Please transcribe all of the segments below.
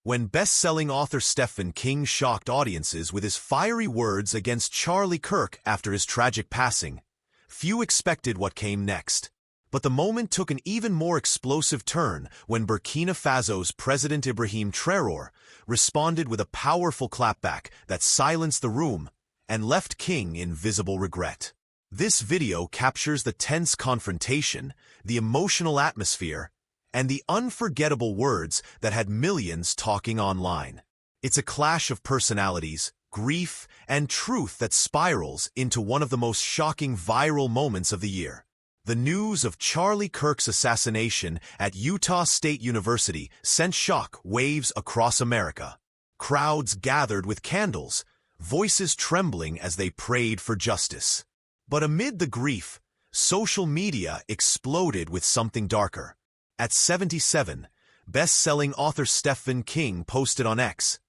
when best-selling author Stephen King shocked audiences with his fiery words against Charlie Kirk after his tragic passing, few expected what came next. But the moment took an even more explosive turn when Burkina Faso's President Ibrahim Traoré responded with a powerful clapback that silenced the room and left King in visible regret. This video captures the tense confrontation, the emotional atmosphere, and the unforgettable words that had millions talking online. It's a clash of personalities, grief, and truth that spirals into one of the most shocking viral moments of the year. The news of Charlie Kirk's assassination at Utah State University sent shock waves across America. Crowds gathered with candles, voices trembling as they prayed for justice. But amid the grief, social media exploded with something darker. At 77, best-selling author Stephen King posted on X,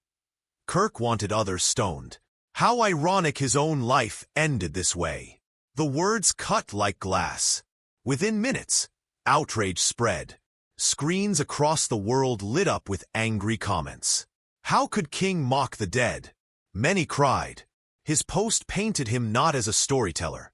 "Kirk wanted others stoned. How ironic his own life ended this way." The words cut like glass. Within minutes, outrage spread. Screens across the world lit up with angry comments. How could King mock the dead? Many cried. His post painted him not as a storyteller,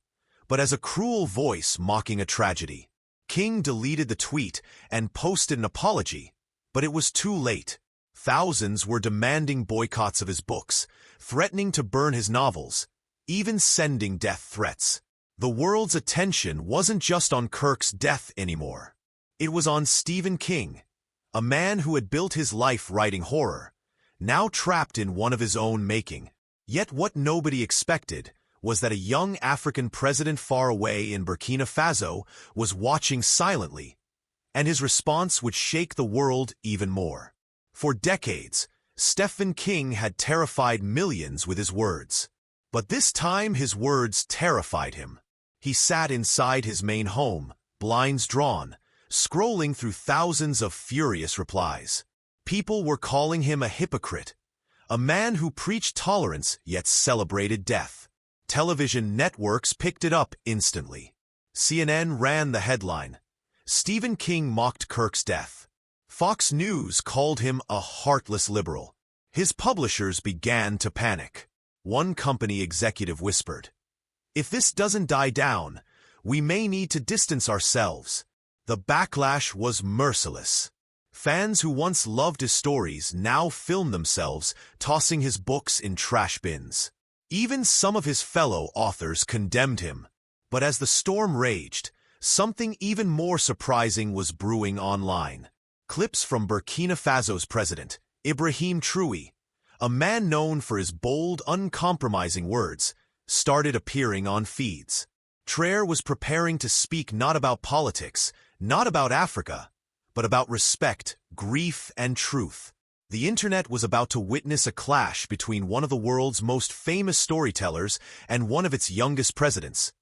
but as a cruel voice mocking a tragedy. King deleted the tweet and posted an apology, but it was too late. Thousands were demanding boycotts of his books, threatening to burn his novels, even sending death threats. The world's attention wasn't just on Kirk's death anymore. It was on Stephen King, a man who had built his life writing horror, now trapped in one of his own making. Yet what nobody expected was that a young African president far away in Burkina Faso was watching silently, and his response would shake the world even more. For decades, Stephen King had terrified millions with his words. But this time his words terrified him. He sat inside his main home, blinds drawn, scrolling through thousands of furious replies. People were calling him a hypocrite, a man who preached tolerance yet celebrated death. Television networks picked it up instantly. CNN ran the headline, "Stephen King mocked Kirk's death." Fox News called him a heartless liberal. His publishers began to panic. One company executive whispered, "If this doesn't die down, we may need to distance ourselves." The backlash was merciless. Fans who once loved his stories now filmed themselves tossing his books in trash bins. Even some of his fellow authors condemned him. But as the storm raged, something even more surprising was brewing online. Clips from Burkina Faso's president, Ibrahim Traoré, a man known for his bold, uncompromising words, started appearing on feeds. Traoré was preparing to speak not about politics, not about Africa, but about respect, grief, and truth. The internet was about to witness a clash between one of the world's most famous storytellers and one of its youngest presidents.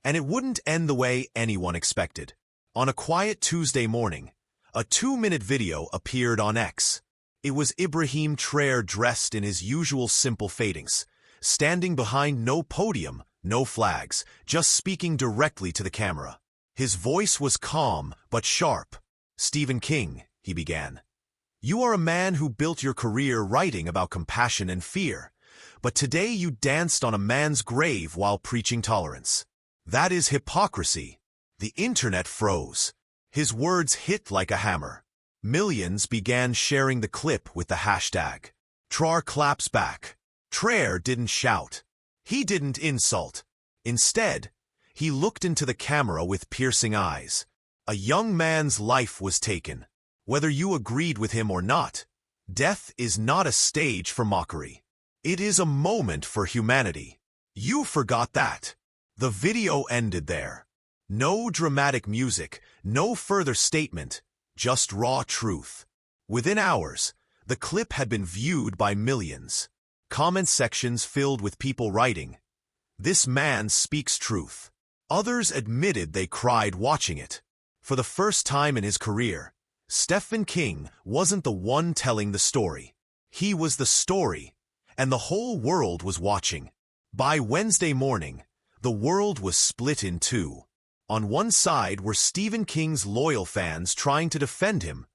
And it wouldn't end the way anyone expected. On a quiet Tuesday morning, a 2-minute video appeared on X. It was Ibrahim Traoré dressed in his usual simple fadings, standing behind no podium, no flags, just speaking directly to the camera. His voice was calm but sharp. "Stephen King," he began, "you are a man who built your career writing about compassion and fear, but today you danced on a man's grave while preaching tolerance. That is hypocrisy." The internet froze. His words hit like a hammer. Millions began sharing the clip with the hashtag Traoré claps back. Traoré didn't shout. He didn't insult. Instead, he looked into the camera with piercing eyes. A young man's life was taken. Whether you agreed with him or not, death is not a stage for mockery. It is a moment for humanity. You forgot that. The video ended there. No dramatic music, no further statement, just raw truth. Within hours, the clip had been viewed by millions. Comment sections filled with people writing, "This man speaks truth." Others admitted they cried watching it. For the first time in his career, Stephen King wasn't the one telling the story. He was the story, and the whole world was watching. By Wednesday morning, the world was split in two. On one side were Stephen King's loyal fans trying to defend him,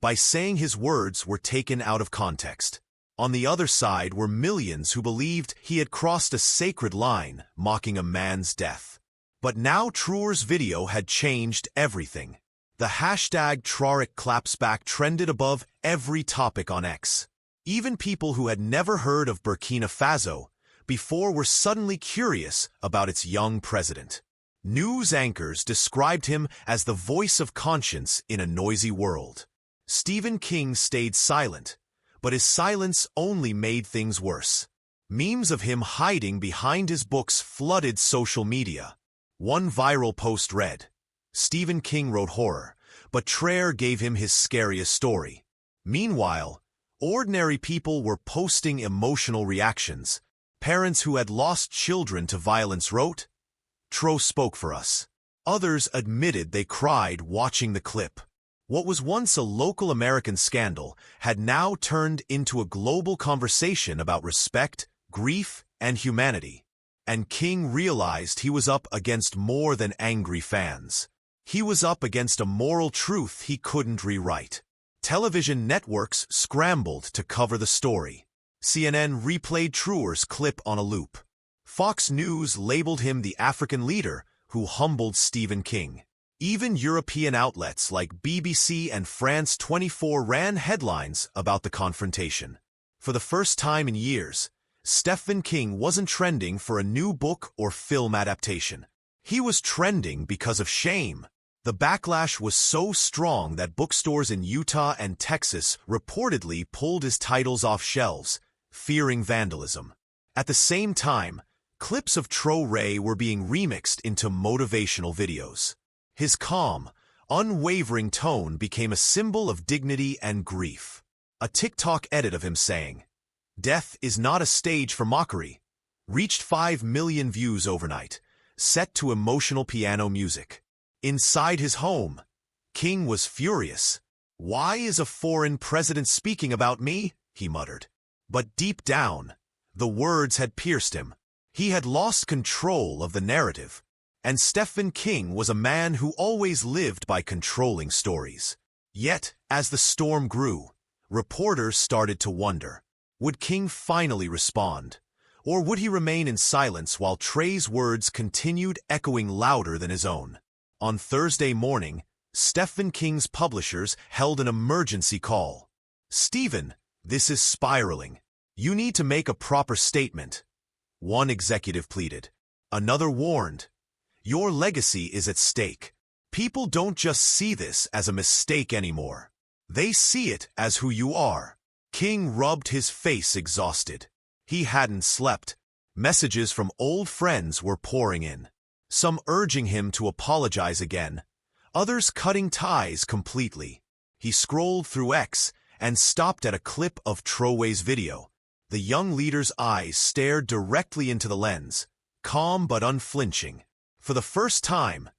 by saying his words were taken out of context. On the other side were millions who believed he had crossed a sacred line, mocking a man's death. But now Traoré's video had changed everything. The hashtag Traoré clapback trended above every topic on X. Even people who had never heard of Burkina Faso before were suddenly curious about its young president. News anchors described him as the voice of conscience in a noisy world. Stephen King stayed silent, but his silence only made things worse. Memes of him hiding behind his books flooded social media. One viral post read, "Stephen King wrote horror, but Traoré gave him his scariest story." Meanwhile, ordinary people were posting emotional reactions. Parents who had lost children to violence wrote, "Traoré spoke for us." Others admitted they cried watching the clip. What was once a local American scandal had now turned into a global conversation about respect, grief, and humanity. And King realized he was up against more than angry fans. He was up against a moral truth he couldn't rewrite. Television networks scrambled to cover the story. CNN replayed Traoré's clip on a loop. Fox News labeled him the African leader who humbled Stephen King. Even European outlets like BBC and France 24 ran headlines about the confrontation. For the first time in years, Stephen King wasn't trending for a new book or film adaptation. He was trending because of shame. The backlash was so strong that bookstores in Utah and Texas reportedly pulled his titles off shelves, fearing vandalism. At the same time, clips of Traoré were being remixed into motivational videos. His calm, unwavering tone became a symbol of dignity and grief. A TikTok edit of him saying, "Death is not a stage for mockery," reached 5 million views overnight, set to emotional piano music. Inside his home, King was furious. "Why is a foreign president speaking about me?" he muttered. But deep down, the words had pierced him. He had lost control of the narrative, and Stephen King was a man who always lived by controlling stories. Yet, as the storm grew, reporters started to wonder, would King finally respond? Or would he remain in silence while Traoré's words continued echoing louder than his own? On Thursday morning, Stephen King's publishers held an emergency call. "Stephen, this is spiraling. You need to make a proper statement," one executive pleaded. Another warned, "Your legacy is at stake. People don't just see this as a mistake anymore. They see it as who you are." King rubbed his face exhausted. He hadn't slept. Messages from old friends were pouring in, some urging him to apologize again, others cutting ties completely. He scrolled through X and stopped at a clip of Traoré's video. The young leader's eyes stared directly into the lens, calm but unflinching. For the first time,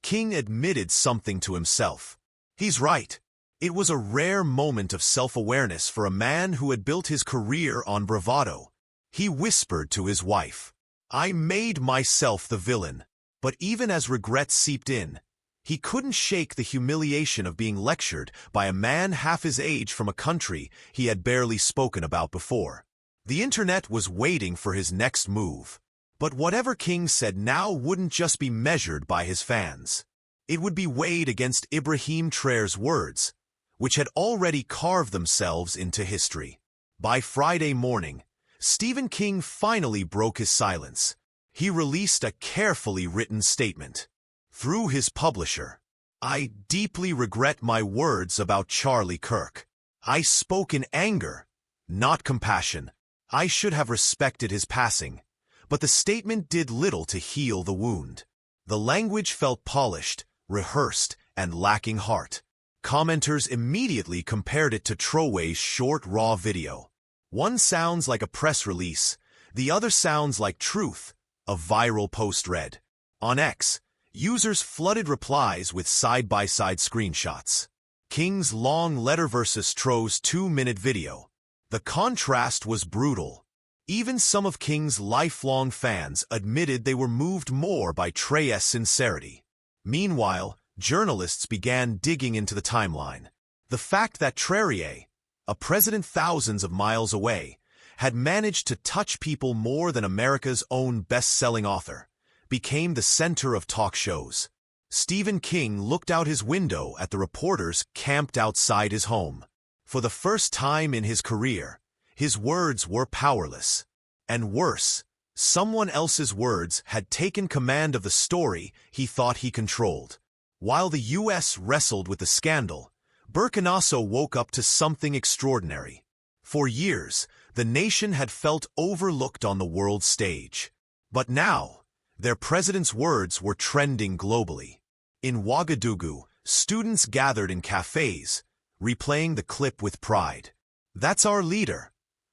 King admitted something to himself. He's right. It was a rare moment of self-awareness for a man who had built his career on bravado. He whispered to his wife, "I made myself the villain." But even as regret seeped in, he couldn't shake the humiliation of being lectured by a man half his age from a country he had barely spoken about before. The internet was waiting for his next move. But whatever King said now wouldn't just be measured by his fans. It would be weighed against Ibrahim Traoré's words, which had already carved themselves into history. By Friday morning, Stephen King finally broke his silence. He released a carefully written statement. Through his publisher, "I deeply regret my words about Charlie Kirk. I spoke in anger, not compassion. I should have respected his passing." But the statement did little to heal the wound. The language felt polished, rehearsed, and lacking heart. Commenters immediately compared it to Traoré's short, raw video. One sounds like a press release, the other sounds like truth, a viral post read. On X, users flooded replies with side-by-side screenshots. King's long letter versus Traoré's 2-minute video. The contrast was brutal. Even some of King's lifelong fans admitted they were moved more by Traoré's sincerity. Meanwhile, journalists began digging into the timeline. The fact that Traoré, a president thousands of miles away, had managed to touch people more than America's own best-selling author, became the center of talk shows. Stephen King looked out his window at the reporters camped outside his home. For the first time in his career, his words were powerless. And worse, someone else's words had taken command of the story he thought he controlled. While the U.S. wrestled with the scandal, Burkina Faso woke up to something extraordinary. For years, the nation had felt overlooked on the world stage. But now, their president's words were trending globally. In Ouagadougou, students gathered in cafes, replaying the clip with pride. "That's our leader,"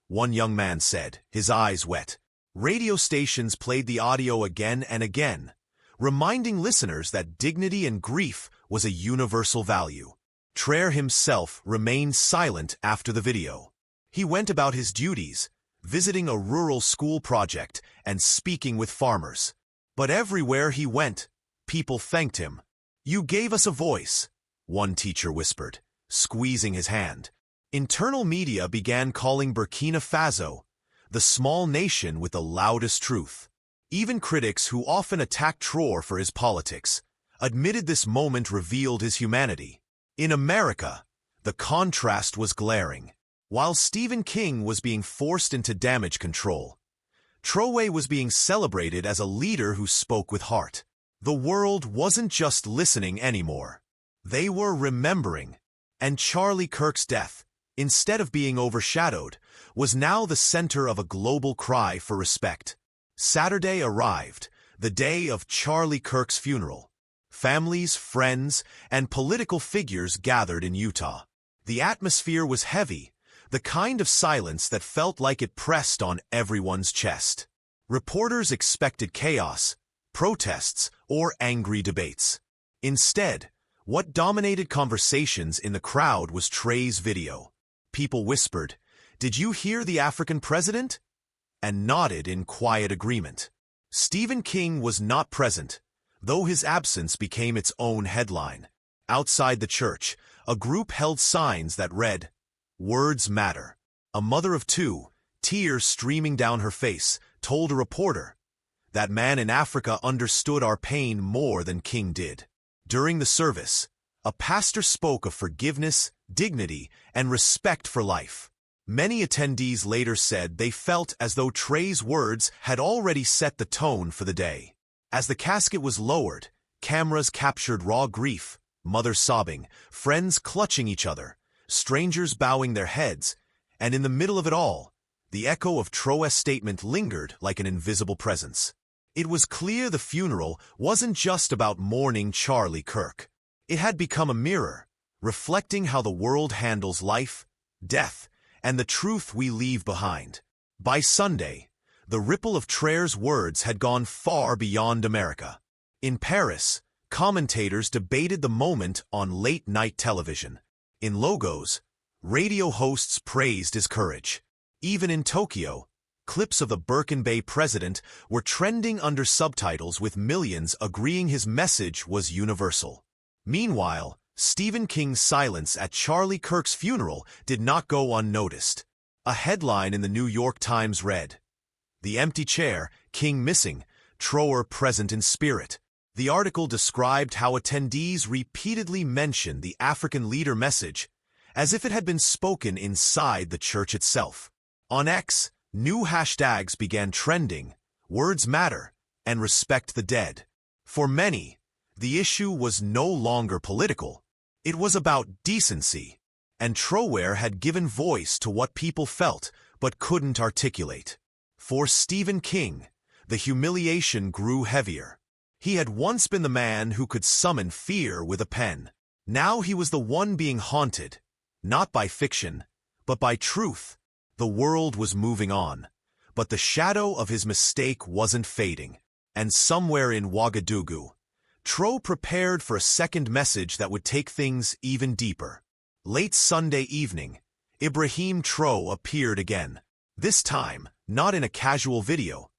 one young man said, his eyes wet. Radio stations played the audio again and again, reminding listeners that dignity and grief was a universal value. Traoré himself remained silent after the video. He went about his duties, visiting a rural school project and speaking with farmers. But everywhere he went, people thanked him. "You gave us a voice," one teacher whispered, squeezing his hand. Internal media began calling Burkina Faso the small nation with the loudest truth. Even critics who often attacked Traoré for his politics admitted this moment revealed his humanity. In America, the contrast was glaring. While Stephen King was being forced into damage control, Traoré was being celebrated as a leader who spoke with heart. The world wasn't just listening anymore. They were remembering. And Charlie Kirk's death, instead of being overshadowed, was now the center of a global cry for respect. Saturday arrived, the day of Charlie Kirk's funeral. Families, friends, and political figures gathered in Utah. The atmosphere was heavy, the kind of silence that felt like it pressed on everyone's chest. Reporters expected chaos, protests, or angry debates. Instead, what dominated conversations in the crowd was Traoré's video. People whispered, "Did you hear the African president?" and nodded in quiet agreement. Stephen King was not present, though his absence became its own headline. Outside the church, a group held signs that read, "Words matter." A mother of two, tears streaming down her face, told a reporter, "That man in Africa understood our pain more than King did." During the service, a pastor spoke of forgiveness, dignity, and respect for life. Many attendees later said they felt as though Traoré's words had already set the tone for the day. As the casket was lowered, cameras captured raw grief, mothers sobbing, friends clutching each other, strangers bowing their heads, and in the middle of it all, the echo of Traoré's statement lingered like an invisible presence. It was clear the funeral wasn't just about mourning Charlie Kirk. It had become a mirror, reflecting how the world handles life, death, and the truth we leave behind. By Sunday, the ripple of Traoré's words had gone far beyond America. In Paris, commentators debated the moment on late-night television. In Lagos, radio hosts praised his courage. Even in Tokyo, clips of the Burkina president were trending under subtitles with millions agreeing his message was universal. Meanwhile, Stephen King's silence at Charlie Kirk's funeral did not go unnoticed. A headline in the New York Times read, "The empty chair, King missing, Traoré present in spirit." The article described how attendees repeatedly mentioned the African leader message as if it had been spoken inside the church itself. On X, new hashtags began trending, "Words matter," and "Respect the dead." For many, the issue was no longer political. It was about decency, and Traoré had given voice to what people felt but couldn't articulate. For Stephen King, the humiliation grew heavier. He had once been the man who could summon fear with a pen. Now he was the one being haunted, not by fiction, but by truth. The world was moving on, but the shadow of his mistake wasn't fading. And somewhere in Ouagadougou, Traoré prepared for a second message that would take things even deeper. Late Sunday evening, Ibrahim Traoré appeared again. This time, not in a casual video,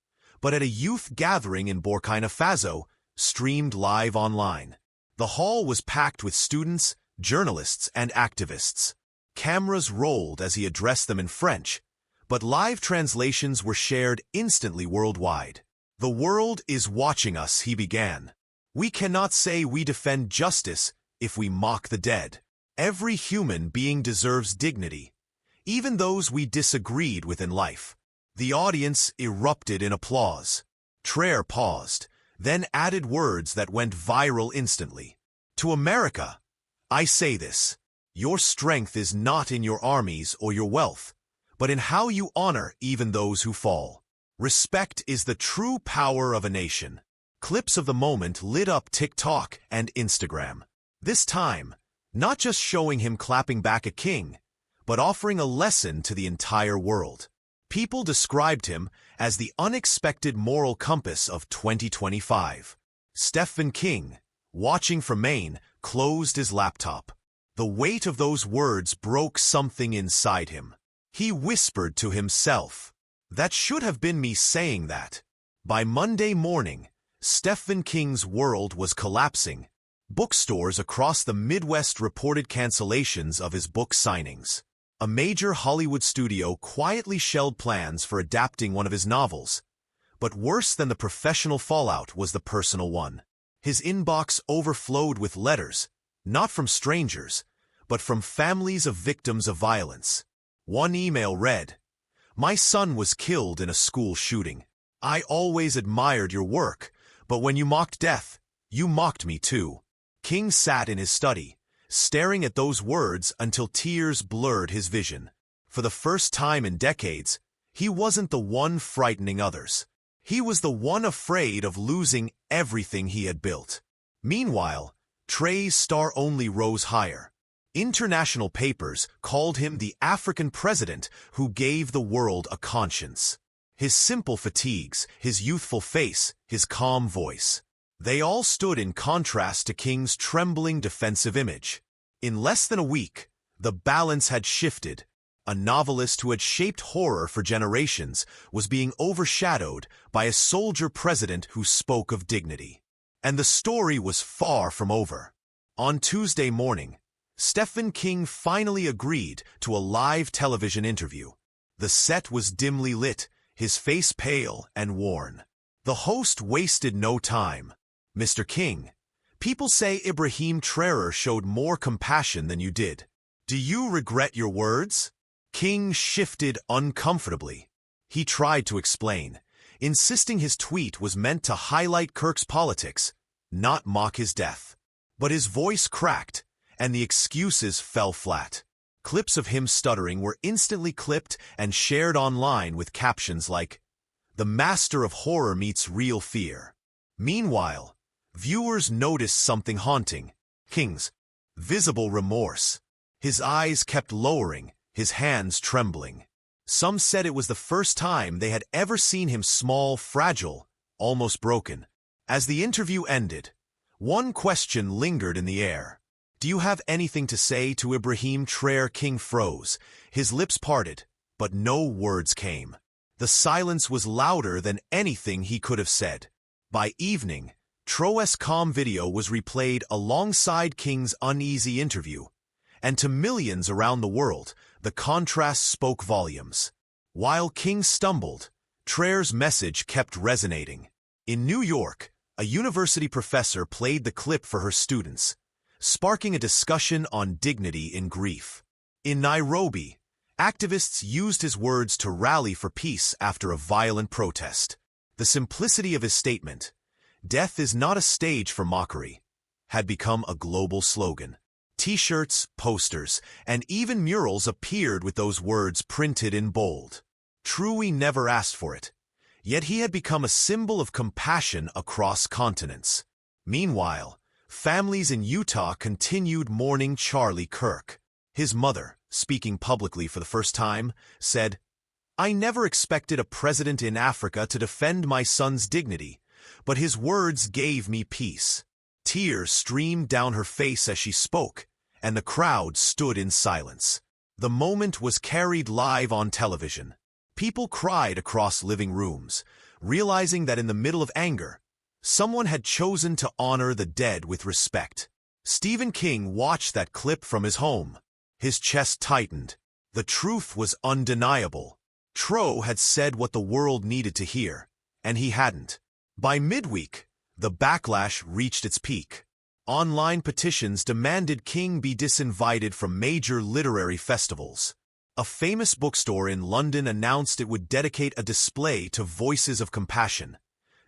but at a youth gathering in Burkina Faso, streamed live online. The hall was packed with students, journalists and activists. Cameras rolled as he addressed them in French, but live translations were shared instantly worldwide. "The world is watching us," he began. "We cannot say we defend justice if we mock the dead. Every human being deserves dignity, even those we disagreed with in life." The audience erupted in applause. Traoré paused, then added words that went viral instantly. "To America, I say this. Your strength is not in your armies or your wealth, but in how you honor even those who fall. Respect is the true power of a nation." Clips of the moment lit up TikTok and Instagram. This time, not just showing him clapping back at King, but offering a lesson to the entire world. People described him as the unexpected moral compass of 2025. Stephen King, watching from Maine, closed his laptop. The weight of those words broke something inside him. He whispered to himself, "That should have been me saying that." By Monday morning, Stephen King's world was collapsing. Bookstores across the Midwest reported cancellations of his book signings. A major Hollywood studio quietly shelved plans for adapting one of his novels. But worse than the professional fallout was the personal one. His inbox overflowed with letters, not from strangers, but from families of victims of violence. One email read, "My son was killed in a school shooting. I always admired your work, but when you mocked death, you mocked me too." King sat in his study, staring at those words until tears blurred his vision. For the first time in decades, he wasn't the one frightening others. He was the one afraid of losing everything he had built. Meanwhile, Traoré's star only rose higher. International papers called him the African president who gave the world a conscience. His simple fatigues, his youthful face, his calm voice. They all stood in contrast to King's trembling defensive image. In less than a week, the balance had shifted. A novelist who had shaped horror for generations was being overshadowed by a soldier president who spoke of dignity. And the story was far from over. On Tuesday morning, Stephen King finally agreed to a live television interview. The set was dimly lit, his face pale and worn. The host wasted no time. "Mr. King, people say Ibrahim Traoré showed more compassion than you did. Do you regret your words?" King shifted uncomfortably. He tried to explain, insisting his tweet was meant to highlight Kirk's politics, not mock his death. But his voice cracked, and the excuses fell flat. Clips of him stuttering were instantly clipped and shared online with captions like, "The master of horror meets real fear." Meanwhile, viewers noticed something haunting: King's visible remorse. His eyes kept lowering, his hands trembling. Some said it was the first time they had ever seen him small, fragile, almost broken. As the interview ended, one question lingered in the air. "Do you have anything to say to Ibrahim Traoré?" King froze, his lips parted, but no words came. The silence was louder than anything he could have said. By evening, Traoré's calm video was replayed alongside King's uneasy interview, and to millions around the world, the contrast spoke volumes. While King stumbled, Traoré's message kept resonating. In New York, a university professor played the clip for her students, sparking a discussion on dignity in grief. In Nairobi, activists used his words to rally for peace after a violent protest. The simplicity of his statement, "Death is not a stage for mockery," had become a global slogan. T-shirts, posters, and even murals appeared with those words printed in bold. Traoré never asked for it, yet he had become a symbol of compassion across continents. Meanwhile, families in Utah continued mourning Charlie Kirk. His mother, speaking publicly for the first time, said, "I never expected a president in Africa to defend my son's dignity, but his words gave me peace." Tears streamed down her face as she spoke, and the crowd stood in silence. The moment was carried live on television. People cried across living rooms, realizing that in the middle of anger, someone had chosen to honor the dead with respect. Stephen King watched that clip from his home. His chest tightened. The truth was undeniable. Traoré had said what the world needed to hear, and he hadn't. By midweek, the backlash reached its peak. Online petitions demanded King be disinvited from major literary festivals. A famous bookstore in London announced it would dedicate a display to Voices of Compassion,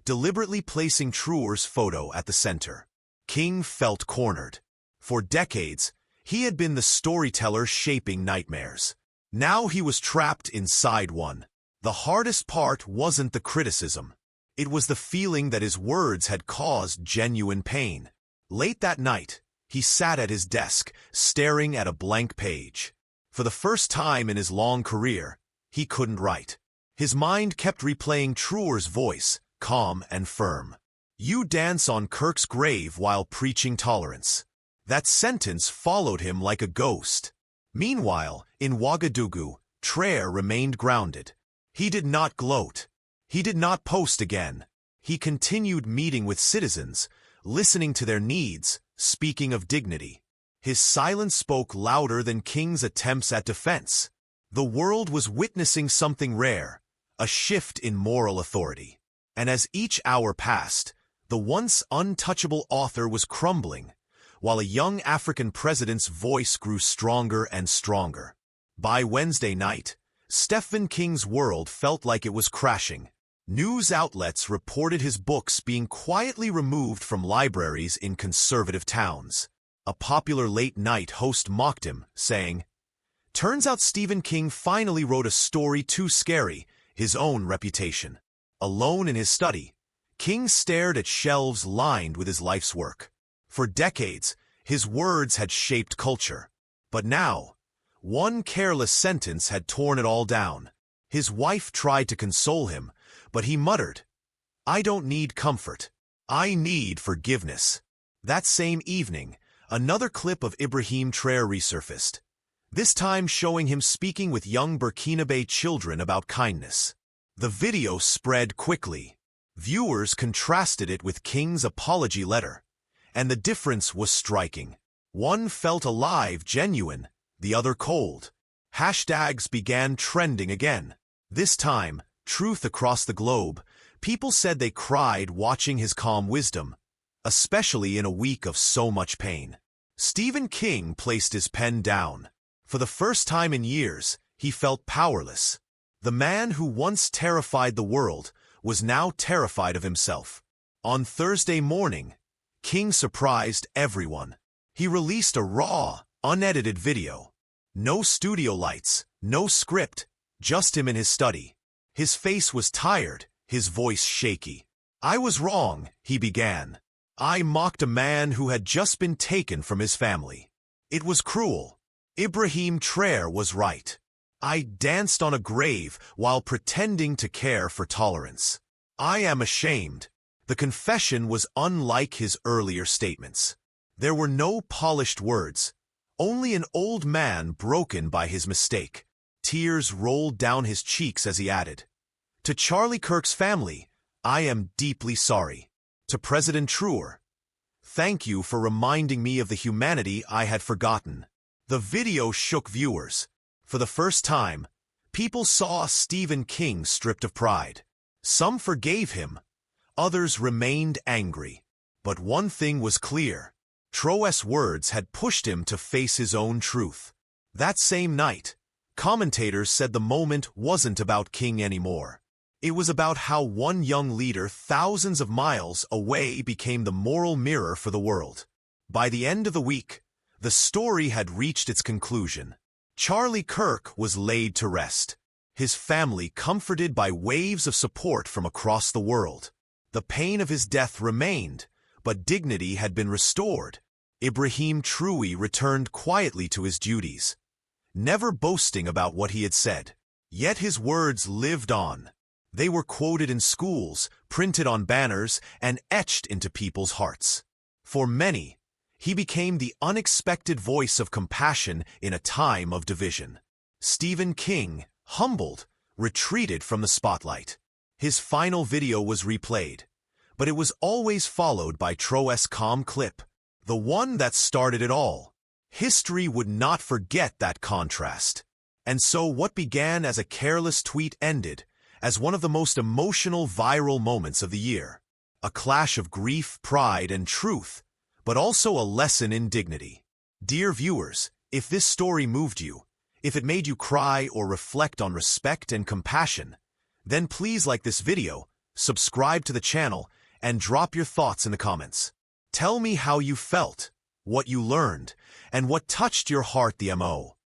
deliberately placing Traoré's photo at the center. King felt cornered. For decades, he had been the storyteller shaping nightmares. Now he was trapped inside one. The hardest part wasn't the criticism. It was the feeling that his words had caused genuine pain. Late that night, he sat at his desk, staring at a blank page. For the first time in his long career, he couldn't write. His mind kept replaying Traoré's voice, calm and firm. "You dance on Kirk's grave while preaching tolerance." That sentence followed him like a ghost. Meanwhile, in Ouagadougou, Traoré remained grounded. He did not gloat. He did not post again. He continued meeting with citizens, listening to their needs, speaking of dignity. His silence spoke louder than King's attempts at defense. The world was witnessing something rare, a shift in moral authority. And as each hour passed, the once untouchable author was crumbling, while a young African president's voice grew stronger and stronger. By Wednesday night, Stephen King's world felt like it was crashing. News outlets reported his books being quietly removed from libraries in conservative towns. A popular late-night host mocked him, saying, "Turns out Stephen King finally wrote a story too scary, his own reputation." Alone in his study, King stared at shelves lined with his life's work. For decades, his words had shaped culture. But now, one careless sentence had torn it all down. His wife tried to console him, but he muttered, "I don't need comfort. I need forgiveness." That same evening, another clip of Ibrahim Traoré resurfaced, this time showing him speaking with young Burkinabe children about kindness. The video spread quickly. Viewers contrasted it with King's apology letter, and the difference was striking. One felt alive, genuine, the other cold. Hashtags began trending again. This time, truth across the globe, people said they cried watching his calm wisdom, especially in a week of so much pain. Stephen King placed his pen down. For the first time in years, he felt powerless. The man who once terrified the world was now terrified of himself. On Thursday morning, King surprised everyone. He released a raw, unedited video. No studio lights, no script, just him in his study. His face was tired, his voice shaky. "I was wrong," he began. "I mocked a man who had just been taken from his family. It was cruel. Ibrahim Traoré was right. I danced on a grave while pretending to care for tolerance. I am ashamed." The confession was unlike his earlier statements. There were no polished words, only an old man broken by his mistake. Tears rolled down his cheeks as he added, "To Charlie Kirk's family, I am deeply sorry. To President Traoré, thank you for reminding me of the humanity I had forgotten." The video shook viewers. For the first time, people saw Stephen King stripped of pride. Some forgave him, others remained angry. But one thing was clear. Traoré's words had pushed him to face his own truth. That same night, commentators said the moment wasn't about King anymore. It was about how one young leader thousands of miles away became the moral mirror for the world. By the end of the week, the story had reached its conclusion. Charlie Kirk was laid to rest, his family comforted by waves of support from across the world. The pain of his death remained, but dignity had been restored. Ibrahim Traoré returned quietly to his duties, never boasting about what he had said. Yet his words lived on. They were quoted in schools, printed on banners, and etched into people's hearts. For many, he became the unexpected voice of compassion in a time of division. Stephen King, humbled, retreated from the spotlight. His final video was replayed, but it was always followed by Traoré's calm clip. the one that started it all. History would not forget that contrast. And so what began as a careless tweet ended as one of the most emotional viral moments of the year. A clash of grief, pride, and truth, but also a lesson in dignity. Dear viewers, if this story moved you, if it made you cry or reflect on respect and compassion, then please like this video, subscribe to the channel, and drop your thoughts in the comments. Tell me how you felt, what you learned, and what touched your heart the mo.